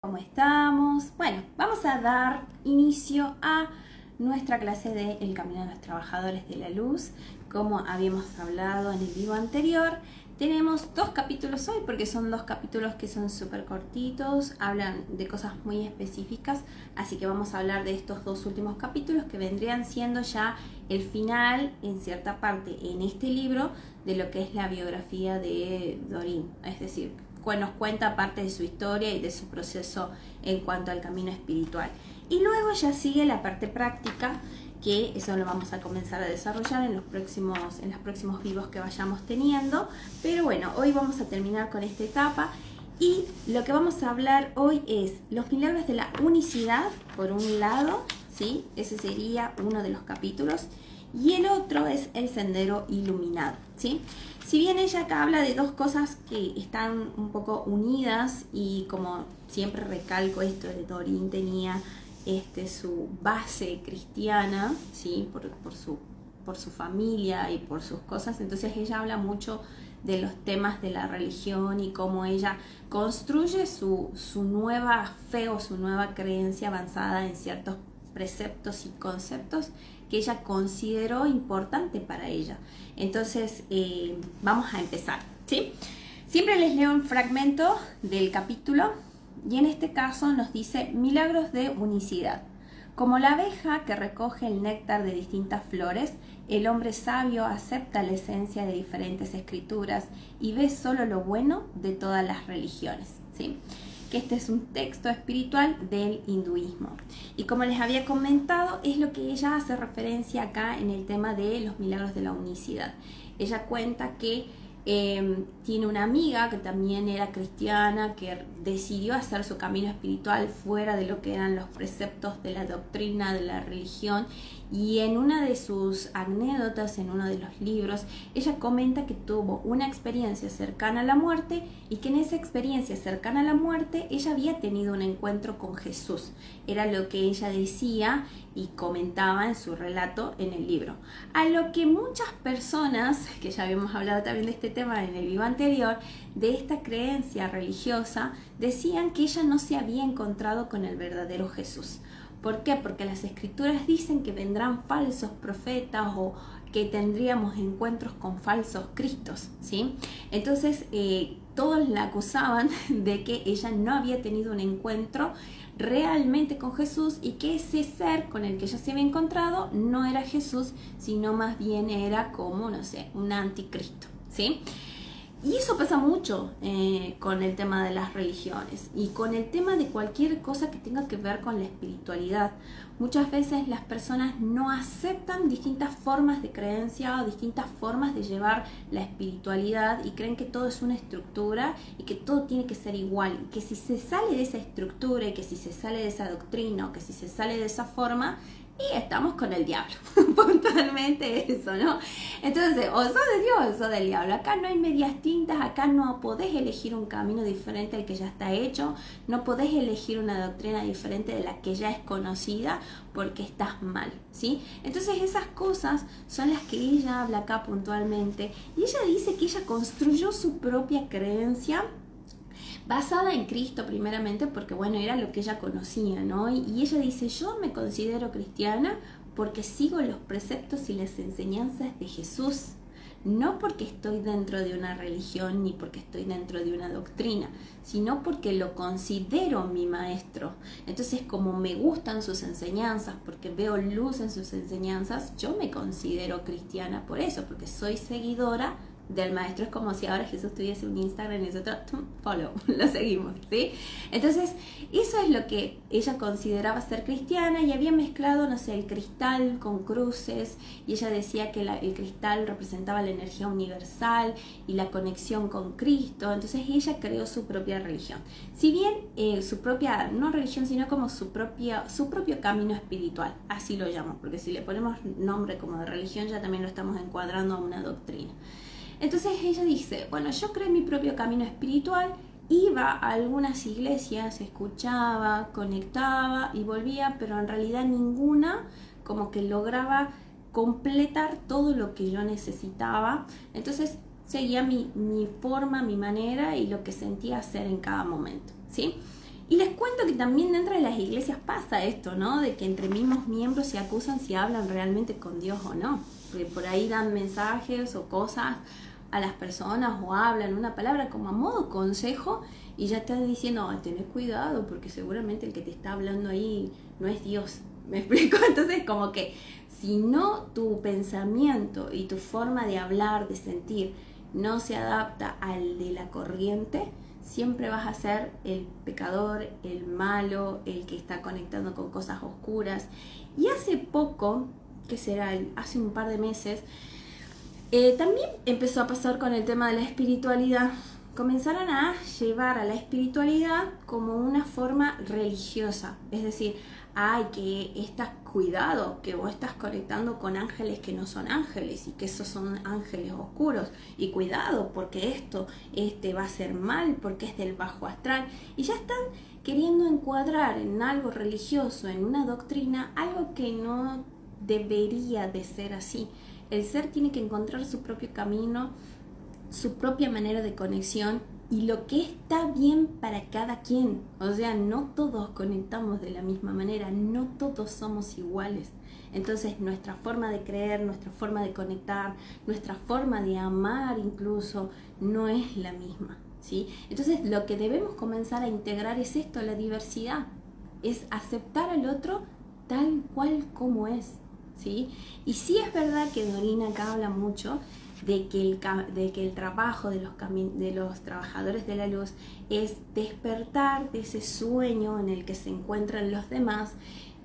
¿Cómo estamos? Bueno, vamos a dar inicio a nuestra clase de El Camino de los Trabajadores de la Luz. Como habíamos hablado en el video anterior, tenemos dos capítulos hoy porque son dos capítulos que son súper cortitos, hablan de cosas muy específicas, así que vamos a hablar de estos dos últimos capítulos que vendrían siendo ya el final en cierta parte en este libro de lo que es la biografía de Doreen, es decir, nos cuenta parte de su historia y de su proceso en cuanto al camino espiritual. Y luego ya sigue la parte práctica, que eso lo vamos a comenzar a desarrollar en los próximos vivos que vayamos teniendo. Pero bueno, hoy vamos a terminar con esta etapa y lo que vamos a hablar hoy es los milagros de la unicidad, por un lado, ¿sí? Ese sería uno de los capítulos. Y el otro es el sendero iluminado, ¿sí? Si bien ella acá habla de dos cosas que están un poco unidas y como siempre recalco esto de Doreen tenía su base cristiana, ¿sí? por su familia y por sus cosas, entonces ella habla mucho de los temas de la religión y cómo ella construye su nueva fe o su nueva creencia avanzada en ciertos preceptos y conceptos que ella consideró importante para ella. Entonces, vamos a empezar, ¿sí? Siempre les leo un fragmento del capítulo y en este caso nos dice milagros de unicidad. Como la abeja que recoge el néctar de distintas flores, el hombre sabio acepta la esencia de diferentes escrituras y ve solo lo bueno de todas las religiones, ¿sí? Que este es un texto espiritual del hinduismo. Y como les había comentado, es lo que ella hace referencia acá en el tema de los milagros de la unicidad. Ella cuenta que tiene una amiga que también era cristiana, que decidió hacer su camino espiritual fuera de lo que eran los preceptos de la doctrina de la religión, y en una de sus anécdotas, en uno de los libros, ella comenta que tuvo una experiencia cercana a la muerte y que en esa experiencia cercana a la muerte ella había tenido un encuentro con Jesús. Era lo que ella decía y comentaba en su relato en el libro. A lo que muchas personas, que ya habíamos hablado también de este tema en el video anterior, de esta creencia religiosa, decían que ella no se había encontrado con el verdadero Jesús. ¿Por qué? Porque las escrituras dicen que vendrán falsos profetas o que tendríamos encuentros con falsos cristos, ¿sí? Entonces, todos la acusaban de que ella no había tenido un encuentro realmente con Jesús y que ese ser con el que ella se había encontrado no era Jesús, sino más bien era como, no sé, un anticristo, ¿sí? Y eso pasa mucho con el tema de las religiones y con el tema de cualquier cosa que tenga que ver con la espiritualidad. Muchas veces las personas no aceptan distintas formas de creencia o distintas formas de llevar la espiritualidad y creen que todo es una estructura y que todo tiene que ser igual. Y que si se sale de esa estructura y que si se sale de esa doctrina o que si se sale de esa forma, y estamos con el diablo, puntualmente eso, ¿no? Entonces, o sos de Dios o sos del diablo. Acá no hay medias tintas, acá no podés elegir un camino diferente al que ya está hecho, no podés elegir una doctrina diferente de la que ya es conocida porque estás mal, ¿sí? Entonces esas cosas son las que ella habla acá puntualmente y ella dice que ella construyó su propia creencia basada en Cristo primeramente, porque bueno, era lo que ella conocía, ¿no? Y ella dice, yo me considero cristiana porque sigo los preceptos y las enseñanzas de Jesús, no porque estoy dentro de una religión ni porque estoy dentro de una doctrina, sino porque lo considero mi maestro. Entonces, como me gustan sus enseñanzas, porque veo luz en sus enseñanzas, yo me considero cristiana por eso, porque soy seguidora del maestro. Es como si ahora Jesús tuviese un Instagram y nosotros follow, lo seguimos, ¿sí? Entonces, eso es lo que ella consideraba ser cristiana y había mezclado, no sé, el cristal con cruces y ella decía que el cristal representaba la energía universal y la conexión con Cristo. Entonces ella creó su propia religión. Si bien su propia, no religión, sino como su propio camino espiritual, así lo llamo, porque si le ponemos nombre como de religión ya también lo estamos encuadrando a una doctrina. Entonces ella dice, bueno, yo creé mi propio camino espiritual, iba a algunas iglesias, escuchaba, conectaba y volvía, pero en realidad ninguna como que lograba completar todo lo que yo necesitaba. Entonces seguía mi forma, mi manera y lo que sentía hacer en cada momento, ¿sí? Y les cuento que también dentro de las iglesias pasa esto, ¿no? De que entre mismos miembros se acusan si hablan realmente con Dios o no. Porque por ahí dan mensajes o cosas a las personas o hablan una palabra como a modo consejo y ya están diciendo, tenés cuidado porque seguramente el que te está hablando ahí no es Dios. ¿Me explico? Entonces como que si no tu pensamiento y tu forma de hablar, de sentir, no se adapta al de la corriente, siempre vas a ser el pecador, el malo, el que está conectando con cosas oscuras. Y hace poco, que será hace un par de meses, también empezó a pasar con el tema de la espiritualidad. Comenzaron a llevar a la espiritualidad como una forma religiosa, es decir, que estás cuidado, que vos estás conectando con ángeles que no son ángeles y que esos son ángeles oscuros, y cuidado porque esto va a ser mal porque es del bajo astral, y ya están queriendo encuadrar en algo religioso, en una doctrina, algo que no debería de ser así. El ser tiene que encontrar su propio camino, su propia manera de conexión y lo que está bien para cada quien. O sea, no todos conectamos de la misma manera, no todos somos iguales. Entonces nuestra forma de creer, nuestra forma de conectar, nuestra forma de amar incluso no es la misma, ¿sí? Entonces lo que debemos comenzar a integrar es esto, la diversidad, es aceptar al otro tal cual como es, ¿sí? Y sí es verdad que Dorina acá habla mucho de que el trabajo de los trabajadores de la luz es despertar de ese sueño en el que se encuentran los demás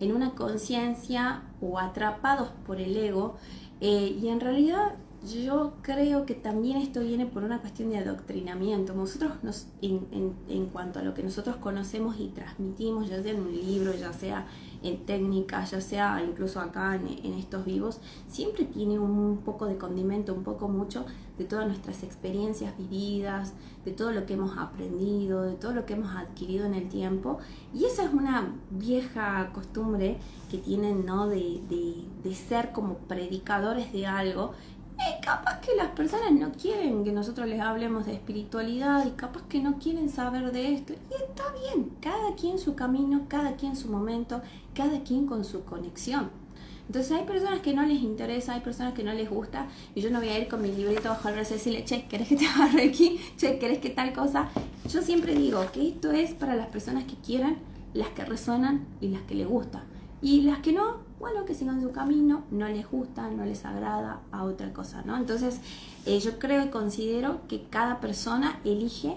en una conciencia o atrapados por el ego, y en realidad yo creo que también esto viene por una cuestión de adoctrinamiento. Nosotros en cuanto a lo que nosotros conocemos y transmitimos, ya sea en un libro, ya sea en técnicas, ya sea incluso acá en estos vivos, siempre tiene un poco de condimento, un poco mucho de todas nuestras experiencias vividas, de todo lo que hemos aprendido, de todo lo que hemos adquirido en el tiempo. Y esa es una vieja costumbre que tienen, ¿no? de ser como predicadores de algo. Capaz que las personas no quieren que nosotros les hablemos de espiritualidad y capaz que no quieren saber de esto. Y está bien, cada quien su camino, cada quien su momento, cada quien con su conexión. Entonces hay personas que no les interesa, hay personas que no les gusta, y yo no voy a ir con mi librito bajo el brazo y decirle, che, ¿querés que te agarre aquí? Che, ¿querés que tal cosa? Yo siempre digo que esto es para las personas que quieran, las que resuenan y las que les gusta. Y las que no, bueno, que sigan su camino, no les gusta, no les agrada a otra cosa, ¿no? Entonces, yo creo y considero que cada persona elige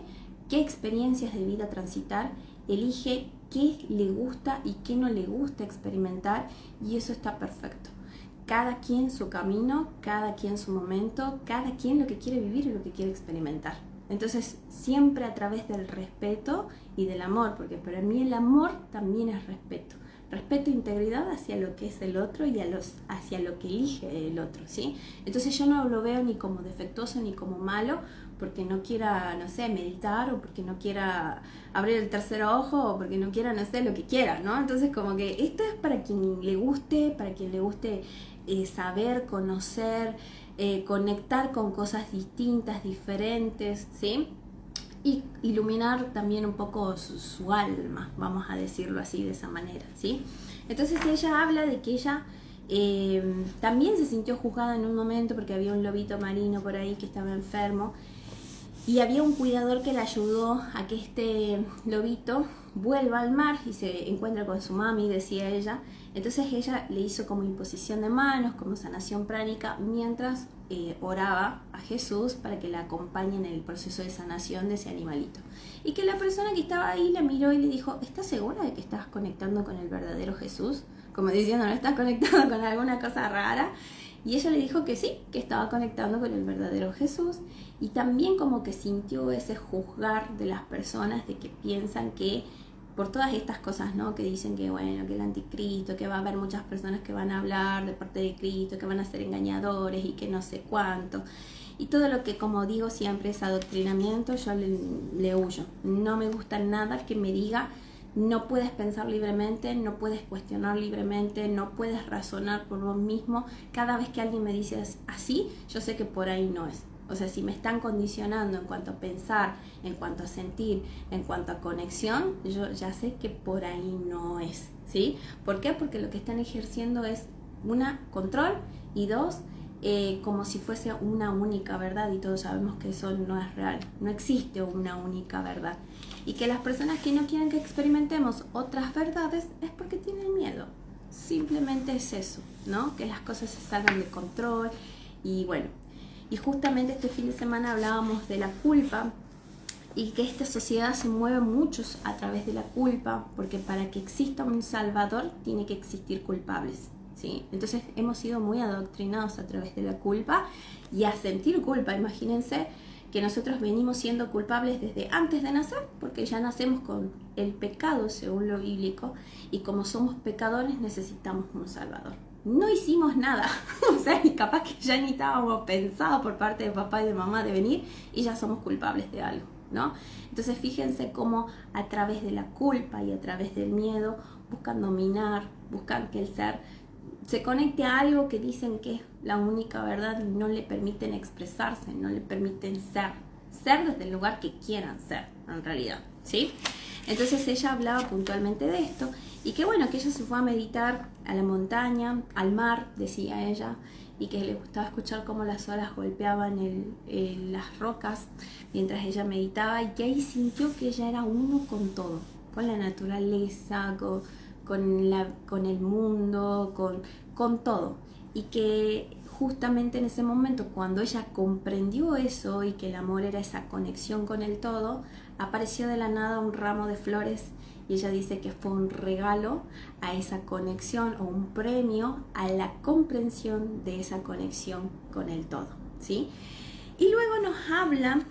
qué experiencias de vida transitar, elige qué le gusta y qué no le gusta experimentar, y eso está perfecto. Cada quien su camino, cada quien su momento, cada quien lo que quiere vivir y lo que quiere experimentar. Entonces, siempre a través del respeto y del amor, porque para mí el amor también es respeto. Respeto e integridad hacia lo que es el otro y hacia lo que elige el otro, ¿sí? Entonces yo no lo veo ni como defectuoso ni como malo porque no quiera, no sé, meditar, o porque no quiera abrir el tercer ojo, o porque no quiera, no sé, lo que quiera, ¿no? Entonces como que esto es para quien le guste, saber, conocer, conectar con cosas distintas, diferentes, ¿sí? Y iluminar también un poco su alma, vamos a decirlo así, de esa manera, ¿sí? Entonces ella habla de que ella también se sintió juzgada en un momento porque había un lobito marino por ahí que estaba enfermo, y había un cuidador que le ayudó a que este lobito vuelva al mar y se encuentra con su mami, decía ella. Entonces ella le hizo como imposición de manos, como sanación pránica, mientras oraba a Jesús para que la acompañe en el proceso de sanación de ese animalito. Y que la persona que estaba ahí la miró y le dijo, ¿estás segura de que estás conectando con el verdadero Jesús? Como diciendo, ¿no estás conectando con alguna cosa rara? Y ella le dijo que sí, que estaba conectando con el verdadero Jesús. Y también como que sintió ese juzgar de las personas de que piensan que por todas estas cosas, ¿no? Que dicen que bueno, que el anticristo, que va a haber muchas personas que van a hablar de parte de Cristo, que van a ser engañadores y que no sé cuánto. Y todo lo que, como digo siempre, es adoctrinamiento, yo le huyo. No me gusta nada que me diga, no puedes pensar libremente, no puedes cuestionar libremente, no puedes razonar por vos mismo. Cada vez que alguien me dice así, yo sé que por ahí no es. O sea, si me están condicionando en cuanto a pensar, en cuanto a sentir, en cuanto a conexión, yo ya sé que por ahí no es, ¿sí? ¿Por qué? Porque lo que están ejerciendo es una, control, y dos, como si fuese una única verdad, y todos sabemos que eso no es real, no existe una única verdad. Y que las personas que no quieren que experimentemos otras verdades es porque tienen miedo. Simplemente es eso, ¿no? Que las cosas se salgan de control. Y bueno, y justamente este fin de semana hablábamos de la culpa y que esta sociedad se mueve mucho a través de la culpa, porque para que exista un salvador tiene que existir culpables, ¿sí? Entonces hemos sido muy adoctrinados a través de la culpa y a sentir culpa. Imagínense que nosotros venimos siendo culpables desde antes de nacer, porque ya nacemos con el pecado según lo bíblico, y como somos pecadores necesitamos un salvador. No hicimos nada, o sea, y capaz que ya ni estábamos pensados por parte de papá y de mamá de venir y ya somos culpables de algo, ¿no? Entonces fíjense cómo a través de la culpa y a través del miedo buscan dominar, buscan que el ser se conecte a algo que dicen que es la única verdad y no le permiten expresarse, no le permiten ser desde el lugar que quieran ser en realidad, ¿sí? Entonces ella hablaba puntualmente de esto y que bueno, que ella se fue a meditar a la montaña, al mar, decía ella, y que le gustaba escuchar cómo las olas golpeaban las rocas mientras ella meditaba, y que ahí sintió que ella era uno con todo, con la naturaleza, con el mundo, con todo. Y que justamente en ese momento, cuando ella comprendió eso y que el amor era esa conexión con el todo, apareció de la nada un ramo de flores, y ella dice que fue un regalo a esa conexión o un premio a la comprensión de esa conexión con el todo, ¿sí? Y luego nos habla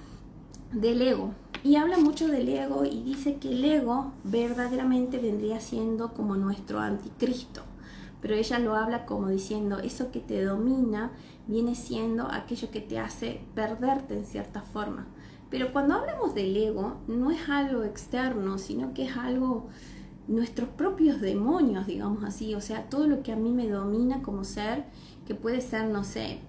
del ego, y habla mucho del ego y dice que el ego verdaderamente vendría siendo como nuestro anticristo, pero ella lo habla como diciendo eso que te domina viene siendo aquello que te hace perderte en cierta forma. Pero cuando hablamos del ego no es algo externo, sino que es algo, nuestros propios demonios, digamos así, o sea, todo lo que a mí me domina como ser, que puede ser, no sé,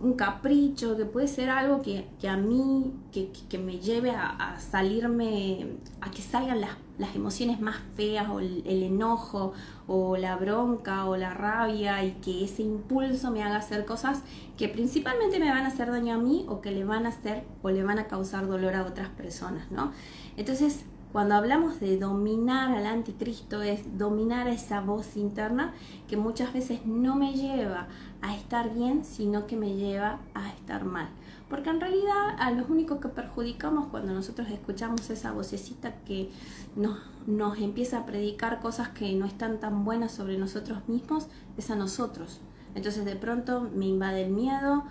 un capricho, que puede ser algo que a mí, que me lleve a salirme, a que salgan las emociones más feas, o el enojo, o la bronca, o la rabia, y que ese impulso me haga hacer cosas que principalmente me van a hacer daño a mí, o que le van a hacer o le van a causar dolor a otras personas, ¿no? Entonces, cuando hablamos de dominar al anticristo, es dominar a esa voz interna que muchas veces no me lleva a estar bien, sino que me lleva a estar mal. Porque en realidad a los únicos que perjudicamos cuando nosotros escuchamos esa vocecita que nos empieza a predicar cosas que no están tan buenas sobre nosotros mismos, es a nosotros. Entonces de pronto me invade el miedo,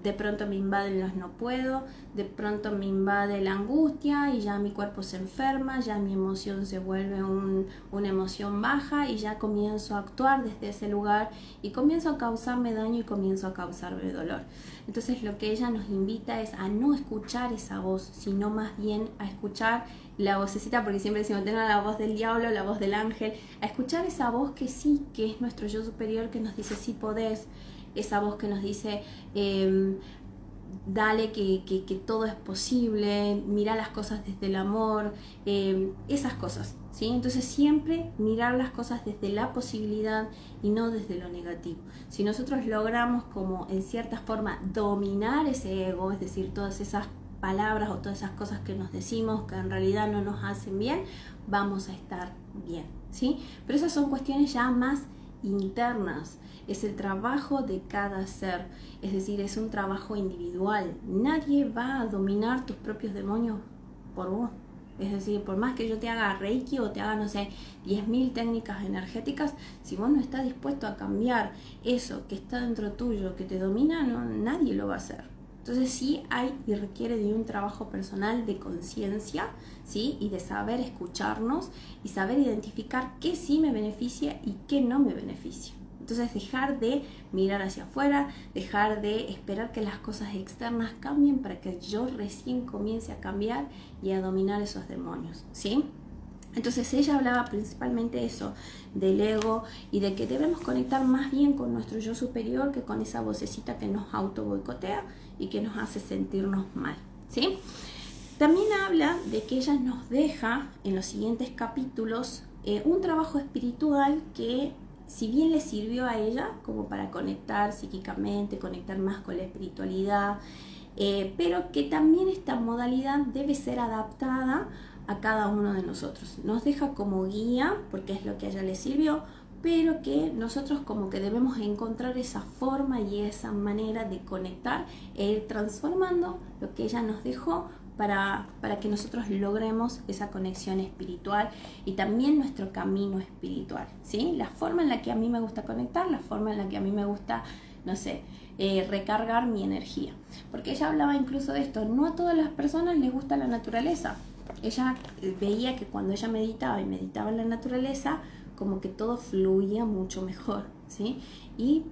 de pronto me invaden los no puedo, de pronto me invade la angustia y ya mi cuerpo se enferma, ya mi emoción se vuelve una emoción baja y ya comienzo a actuar desde ese lugar y comienzo a causarme daño y comienzo a causarme dolor. Entonces lo que ella nos invita es a no escuchar esa voz, sino más bien a escuchar la vocecita, porque siempre decimos tener la voz del diablo, la voz del ángel, a escuchar esa voz que sí, que es nuestro yo superior, que nos dice sí podés, esa voz que nos dice dale que todo es posible, mira las cosas desde el amor, esas cosas, ¿sí? Entonces siempre mirar las cosas desde la posibilidad y no desde lo negativo. Si nosotros logramos como en cierta forma dominar ese ego, es decir, todas esas palabras o todas esas cosas que nos decimos que en realidad no nos hacen bien, vamos a estar bien, ¿sí? Pero esas son cuestiones ya más internas, es el trabajo de cada ser, es decir, es un trabajo individual. Nadie va a dominar tus propios demonios por vos. Es decir, por más que yo te haga reiki o te haga, no sé, 10.000 técnicas energéticas, si vos no estás dispuesto a cambiar eso que está dentro tuyo, que te domina, no, nadie lo va a hacer. Entonces sí hay y requiere de un trabajo personal de conciencia, ¿sí? Y de saber escucharnos y saber identificar qué sí me beneficia y qué no me beneficia. Entonces dejar de mirar hacia afuera, dejar de esperar que las cosas externas cambien para que yo recién comience a cambiar y a dominar esos demonios, ¿sí? Entonces ella hablaba principalmente eso, del ego y de que debemos conectar más bien con nuestro yo superior que con esa vocecita que nos auto boicotea y que nos hace sentirnos mal, ¿sí? También habla de que ella nos deja en los siguientes capítulos un trabajo espiritual que, si bien le sirvió a ella como para conectar psíquicamente, conectar más con la espiritualidad, pero que también esta modalidad debe ser adaptada a cada uno de nosotros. Nos deja como guía, porque es lo que a ella le sirvió, pero que nosotros como que debemos encontrar esa forma y esa manera de conectar e ir transformando lo que ella nos dejó para que nosotros logremos esa conexión espiritual y también nuestro camino espiritual, ¿sí? La forma en la que a mí me gusta conectar, la forma en la que a mí me gusta, no sé, recargar mi energía. Porque ella hablaba incluso de esto, no a todas las personas les gusta la naturaleza. Ella veía que cuando ella meditaba y meditaba en la naturaleza, como que todo fluía mucho mejor, ¿sí? Y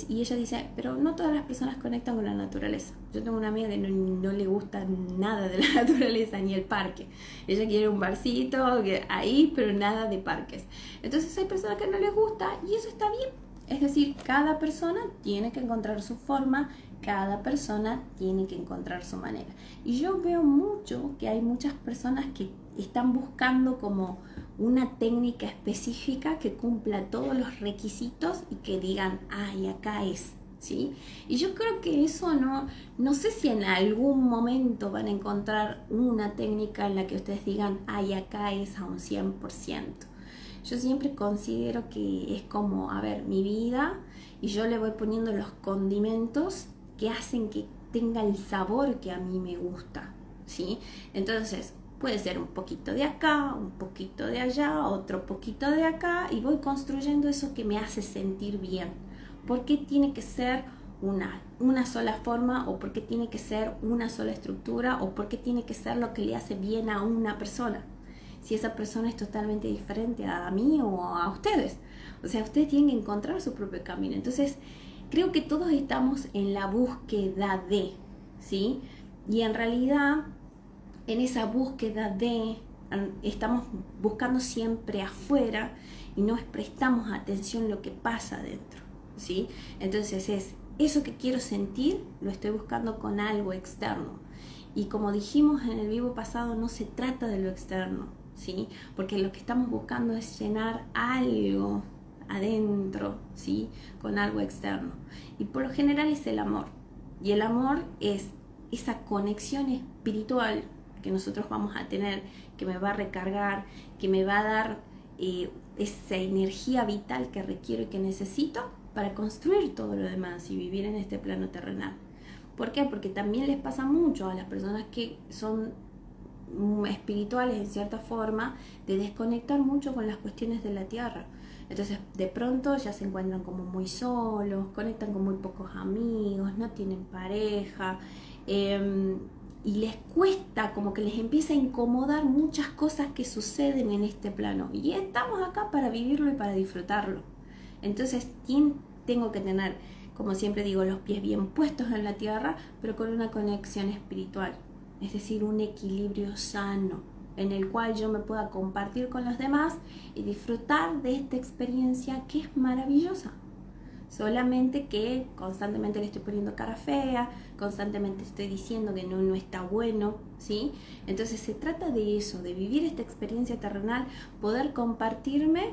ella dice, pero no todas las personas conectan con la naturaleza. Yo tengo una amiga que no le gusta nada de la naturaleza, ni el parque. Ella quiere un barcito ahí, pero nada de parques. Entonces hay personas que no les gusta y eso está bien. Es decir, cada persona tiene que encontrar su forma, cada persona tiene que encontrar su manera. Y yo veo mucho que hay muchas personas que están buscando como una técnica específica que cumpla todos los requisitos y que digan, ay, acá es, ¿sí? Y yo creo que eso no sé si en algún momento van a encontrar una técnica en la que ustedes digan, ay, acá es a un 100%. Yo siempre considero que es como, a ver, mi vida, y yo le voy poniendo los condimentos que hacen que tenga el sabor que a mí me gusta, ¿sí? Entonces, puede ser un poquito de acá, un poquito de allá, otro poquito de acá, y voy construyendo eso que me hace sentir bien. ¿Por qué tiene que ser una sola forma, o por qué tiene que ser una sola estructura, o por qué tiene que ser lo que le hace bien a una persona? Si esa persona es totalmente diferente a mí o a ustedes. O sea, ustedes tienen que encontrar su propio camino. Entonces, creo que todos estamos en la búsqueda de, ¿sí? Y en realidad, en esa búsqueda estamos buscando siempre afuera y no prestamos atención a lo que pasa adentro, ¿sí? Entonces es eso que quiero sentir, lo estoy buscando con algo externo. Y como dijimos en el vivo pasado, no se trata de lo externo, ¿sí? Porque lo que estamos buscando es llenar algo adentro, ¿sí? Con algo externo. Y por lo general es el amor. Y el amor es esa conexión espiritual que nosotros vamos a tener, que me va a recargar, que me va a dar esa energía vital que requiero y que necesito para construir todo lo demás y vivir en este plano terrenal. ¿Por qué? Porque también les pasa mucho a las personas que son espirituales en cierta forma, de desconectar mucho con las cuestiones de la tierra. Entonces de pronto ya se encuentran como muy solos, conectan con muy pocos amigos, no tienen pareja, y les cuesta, como que les empieza a incomodar muchas cosas que suceden en este plano. Y estamos acá para vivirlo y para disfrutarlo. Entonces tengo que tener, como siempre digo, los pies bien puestos en la tierra, pero con una conexión espiritual. Es decir, un equilibrio sano en el cual yo me pueda compartir con los demás y disfrutar de esta experiencia que es maravillosa. Solamente que constantemente le estoy poniendo cara fea, constantemente estoy diciendo que no está bueno, ¿sí? Entonces se trata de eso, de vivir esta experiencia terrenal, poder compartirme,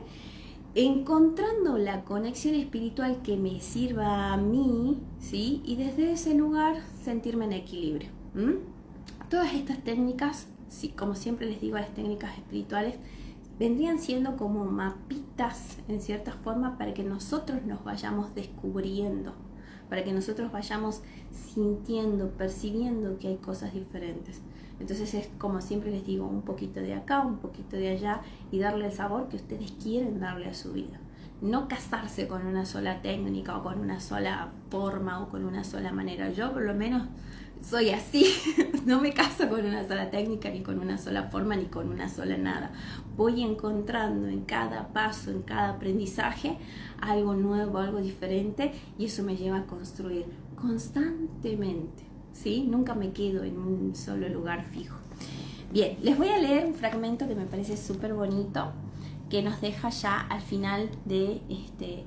encontrando la conexión espiritual que me sirva a mí, ¿sí? Y desde ese lugar sentirme en equilibrio. Todas estas técnicas, sí, como siempre les digo, las técnicas espirituales vendrían siendo como mapitas en cierta forma para que nosotros nos vayamos descubriendo, para que nosotros vayamos sintiendo, percibiendo que hay cosas diferentes. Entonces es como siempre les digo, un poquito de acá, un poquito de allá, y darle el sabor que ustedes quieren darle a su vida. No casarse con una sola técnica o con una sola forma o con una sola manera. Yo por lo menos soy así, no me caso con una sola técnica, ni con una sola forma, ni con una sola nada. Voy encontrando en cada paso, en cada aprendizaje, algo nuevo, algo diferente, y eso me lleva a construir constantemente, ¿sí? Nunca me quedo en un solo lugar fijo. Bien, les voy a leer un fragmento que me parece súper bonito, que nos deja ya al final de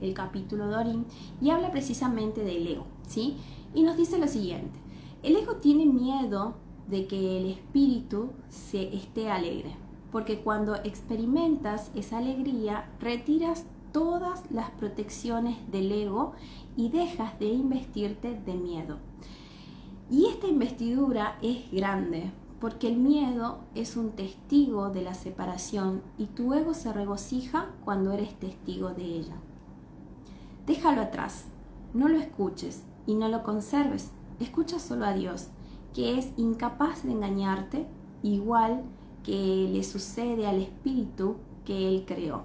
el capítulo Doreen, y habla precisamente del ego, ¿sí? Y nos dice lo siguiente: el ego tiene miedo de que el espíritu se esté alegre, porque cuando experimentas esa alegría, retiras todas las protecciones del ego y dejas de investirte de miedo. Y esta investidura es grande, porque el miedo es un testigo de la separación y tu ego se regocija cuando eres testigo de ella. Déjalo atrás, no lo escuches y no lo conserves. Escucha solo a Dios, que es incapaz de engañarte, igual que le sucede al espíritu que Él creó.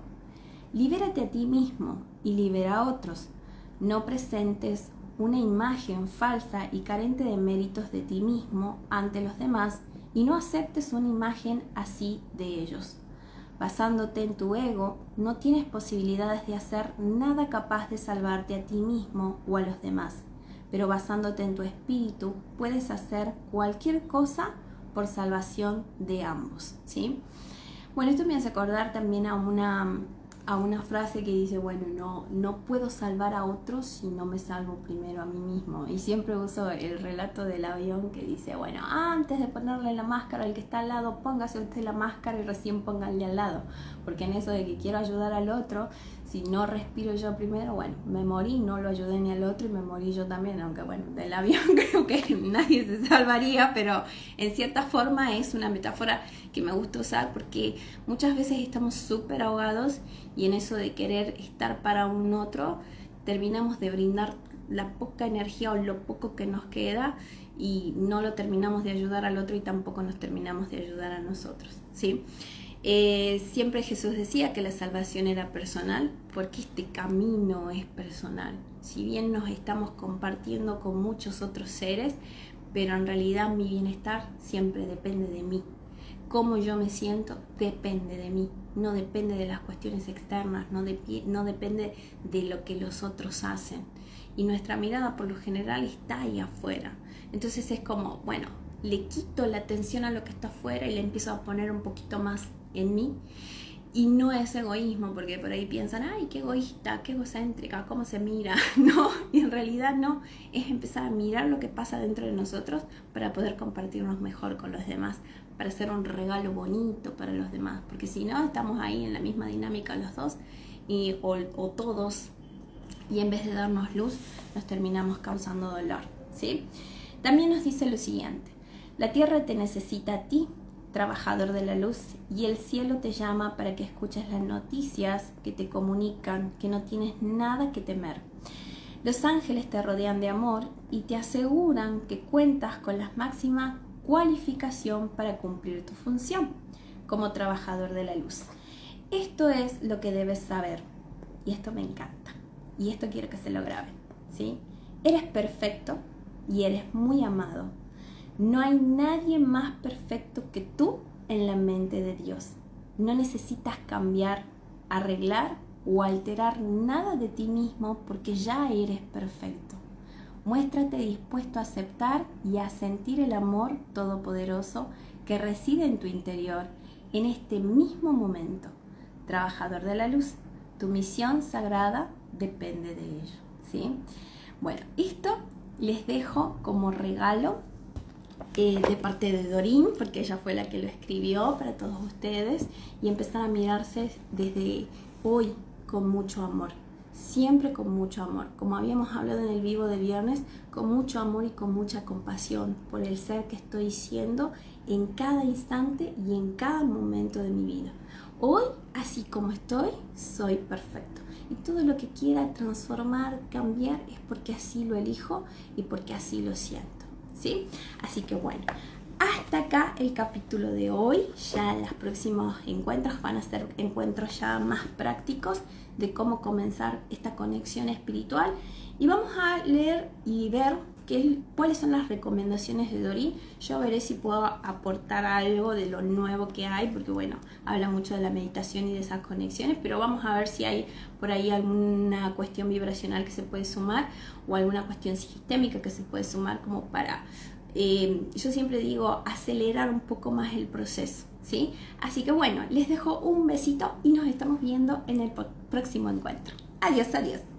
Libérate a ti mismo y libera a otros. No presentes una imagen falsa y carente de méritos de ti mismo ante los demás y no aceptes una imagen así de ellos. Basándote en tu ego, no tienes posibilidades de hacer nada capaz de salvarte a ti mismo o a los demás, pero basándote en tu espíritu, puedes hacer cualquier cosa por salvación de ambos, ¿sí? Bueno, esto me hace acordar también a una frase que dice, bueno, no puedo salvar a otros si no me salvo primero a mí mismo. Y siempre uso el relato del avión que dice, bueno, antes de ponerle la máscara al que está al lado, póngase usted la máscara y recién pónganle al lado. Porque en eso de que quiero ayudar al otro, si no respiro yo primero, bueno, me morí, no lo ayudé ni al otro y me morí yo también. Aunque bueno, del avión creo que nadie se salvaría, pero en cierta forma es una metáfora que me gusta usar porque muchas veces estamos súper ahogados y en eso de querer estar para un otro terminamos de brindar la poca energía o lo poco que nos queda y no lo terminamos de ayudar al otro y tampoco nos terminamos de ayudar a nosotros, ¿sí? Siempre Jesús decía que la salvación era personal porque este camino es personal. Si bien nos estamos compartiendo con muchos otros seres, pero en realidad mi bienestar siempre depende de mí. Cómo yo me siento depende de mí, no depende de las cuestiones externas, no depende de lo que los otros hacen. Y nuestra mirada por lo general está ahí afuera. Entonces es como, bueno, le quito la atención a lo que está afuera y le empiezo a poner un poquito más en mí. Y no es egoísmo, porque por ahí piensan, ay, qué egoísta, qué egocéntrica, cómo se mira. No, y en realidad no, es empezar a mirar lo que pasa dentro de nosotros para poder compartirnos mejor con los demás, para hacer un regalo bonito para los demás, porque si no, estamos ahí en la misma dinámica los dos, o todos, y en vez de darnos luz, nos terminamos causando dolor, ¿sí? También nos dice lo siguiente: la tierra te necesita a ti, trabajador de la luz, y el cielo te llama para que escuches las noticias que te comunican que no tienes nada que temer. Los ángeles te rodean de amor y te aseguran que cuentas con la máxima cualificación para cumplir tu función como trabajador de la luz. Esto es lo que debes saber, y esto me encanta, y esto quiero que se lo graben, ¿sí? Eres perfecto y eres muy amado. No hay nadie más perfecto que tú en la mente de Dios. No necesitas cambiar, arreglar o alterar nada de ti mismo porque ya eres perfecto. Muéstrate dispuesto a aceptar y a sentir el amor todopoderoso que reside en tu interior en este mismo momento. Trabajador de la luz, tu misión sagrada depende de ello, ¿sí? Bueno, esto les dejo como regalo de parte de Doreen, porque ella fue la que lo escribió para todos ustedes, y empezar a mirarse desde hoy con mucho amor, siempre con mucho amor, como habíamos hablado en el vivo de viernes, con mucho amor y con mucha compasión por el ser que estoy siendo en cada instante y en cada momento de mi vida. Hoy, así como estoy, soy perfecto. Y todo lo que quiera transformar, cambiar, es porque así lo elijo y porque así lo siento, ¿sí? Así que bueno, hasta acá el capítulo de hoy. Ya los próximos encuentros van a ser encuentros ya más prácticos de cómo comenzar esta conexión espiritual. Y vamos a leer y ver cuáles son las recomendaciones de Doreen. Yo veré si puedo aportar algo de lo nuevo que hay, porque bueno, habla mucho de la meditación y de esas conexiones, pero vamos a ver si hay por ahí alguna cuestión vibracional que se puede sumar o alguna cuestión sistémica que se puede sumar como para yo siempre digo acelerar un poco más el proceso, ¿sí? Así que bueno, les dejo un besito y nos estamos viendo en el próximo encuentro. Adiós, adiós.